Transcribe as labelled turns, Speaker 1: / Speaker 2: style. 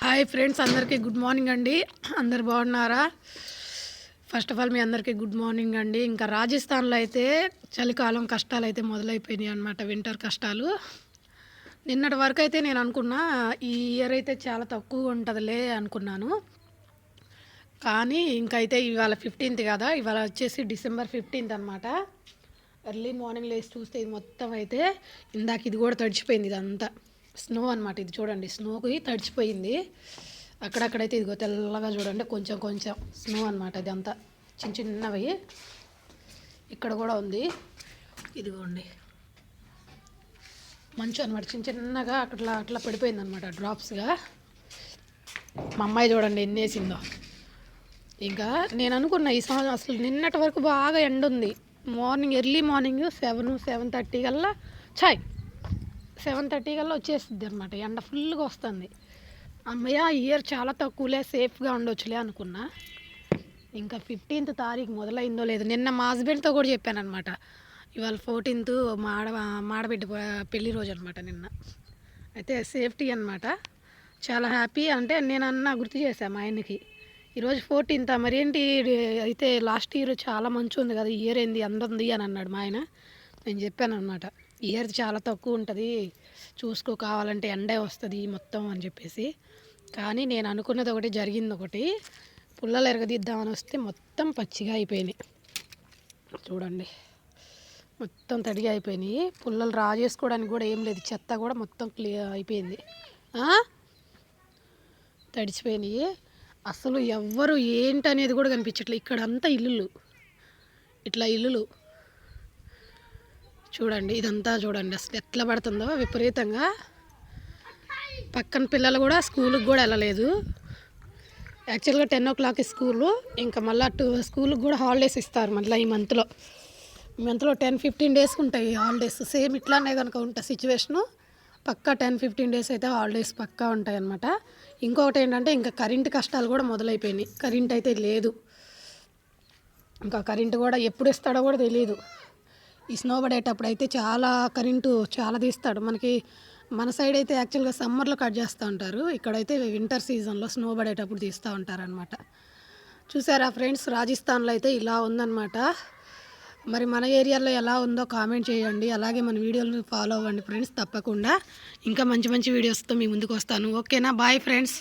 Speaker 1: Hi friends, అందరికీ good morning అండి. అందరు బాగున్నారా? ఫస్ట్ ఆఫ్ ఆల్ మీ అందరికీ గుడ్ మార్నింగ్ అండి. ఇంకా రాజస్థాన్లో అయితే చలికాలం కష్టాలు అయితే మొదలైపోయినాయి అనమాట. వింటర్ కష్టాలు. నిన్నటి వరకు అయితే నేను అనుకున్నా ఈ ఇయర్ అయితే చాలా తక్కువ ఉంటుందిలే అనుకున్నాను. కానీ ఇంకైతే ఇవాళ 15th కదా, ఇవాళ వచ్చేసి December 15th అనమాట. ఎర్లీ మార్నింగ్ లేచి చూస్తే ఇది మొత్తం అయితే ఇందాక ఇది కూడా తడిచిపోయింది. ఇదంతా స్నో అనమాట. ఇది చూడండి, స్నోకి తడిచిపోయింది. అక్కడక్కడైతే ఇదిగో తెల్లగా చూడండి, కొంచెం కొంచెం స్నో అనమాట. ఇదంతా చిన్న చిన్నవి. ఇక్కడ కూడా ఉంది, ఇదిగోండి మంచు అనమాట. చిన్న చిన్నగా అట్లా అట్లా పడిపోయింది అనమాట, డ్రాప్స్గా. మా అమ్మాయి చూడండి ఎన్ని వేసిందో. ఇంకా నేను అనుకున్నా ఈ సంవత్సరం అసలు నిన్నటి వరకు బాగా ఎండ ఉంది. ఎర్లీ మార్నింగ్ 7-7:30 కల్లా 7:30 కల్లా వచ్చేస్తుంది అనమాట. ఎండ ఫుల్గా వస్తుంది. అమ్మయ్య ఈ ఇయర్ చాలా తక్కువలే, సేఫ్గా ఉండొచ్చులే అనుకున్నా. ఇంకా 15th తారీఖు మొదలైందో లేదు. నిన్న మా హస్బెండ్తో కూడా చెప్పాను అనమాట. ఇవాళ 14th మాడబిడ్డ పెళ్లి రోజు అనమాట నిన్న. అయితే సేఫ్టీ అనమాట. చాలా హ్యాపీ. అంటే నేను గుర్తు చేశాను మా ఆయనకి, ఈరోజు 14th మరి ఏంటి అయితే లాస్ట్ ఇయర్ చాలా మంచి ఉంది కదా, ఈ ఇయర్ ఏంది అందఉంది అని అన్నాడు మా ఆయన. నేను చెప్పాను అనమాట, ఈ ఇయర్ చాలా తక్కువ ఉంటుంది, చూసుకో, కావాలంటే ఎండే వస్తుంది మొత్తం అని చెప్పేసి. కానీ నేను అనుకున్నది ఒకటి, జరిగింది ఒకటి. పుల్లలు ఎరగదిద్దామని వస్తే మొత్తం పచ్చిగా అయిపోయినాయి. చూడండి మొత్తం తడిగా అయిపోయినాయి. పుల్లలు రా చేసుకోవడానికి కూడా ఏం లేదు, చెత్త కూడా మొత్తం క్లియర్ అయిపోయింది, తడిచిపోయినాయి. అసలు ఎవ్వరు ఏంటనేది కూడా కనిపించట్లేదు. ఇక్కడ అంతా ఇల్లులు, ఇట్లా ఇల్లులు చూడండి. ఇదంతా చూడండి అసలు ఎట్లా పడుతుందో విపరీతంగా. పక్కన పిల్లలు కూడా స్కూల్కి కూడా వెళ్ళలేదు. యాక్చువల్గా 10 o'clock స్కూలు. ఇంకా మళ్ళీ స్కూల్కి కూడా హాలిడేస్ ఇస్తారు మళ్ళీ ఈ మంత్లో 10-15 days ఉంటాయి హాలిడేస్. సేమ్ ఇట్లానే కనుక ఉంటుంది సిచ్యువేషను, పక్కా 10-15 days అయితే హాలిడేస్ పక్కా ఉంటాయి అన్నమాట. ఇంకొకటి ఏంటంటే ఇంకా కరెంటు కష్టాలు కూడా మొదలైపోయినాయి. కరెంట్ అయితే లేదు. ఇంకా కరెంటు కూడా ఎప్పుడు ఇస్తాడో కూడా తెలియదు. ఈ స్నో పడేటప్పుడు అయితే కరెంటు చాలా తీస్తాడు మనకి. మన సైడ్ అయితే యాక్చువల్గా సమ్మర్లో కట్ చేస్తూ ఉంటారు, ఇక్కడైతే వింటర్ సీజన్లో స్నో పడేటప్పుడు తీస్తూ ఉంటారనమాట. చూసారా ఫ్రెండ్స్, రాజస్థాన్లో అయితే ఇలా ఉందన్నమాట. మరి మన ఏరియాలో ఎలా ఉందో కామెంట్ చేయండి. అలాగే మన వీడియోలను ఫాలో అవ్వండి ఫ్రెండ్స్ తప్పకుండా. ఇంకా మంచి మంచి వీడియోస్తో మీ ముందుకు వస్తాను. ఓకేనా? Bye friends.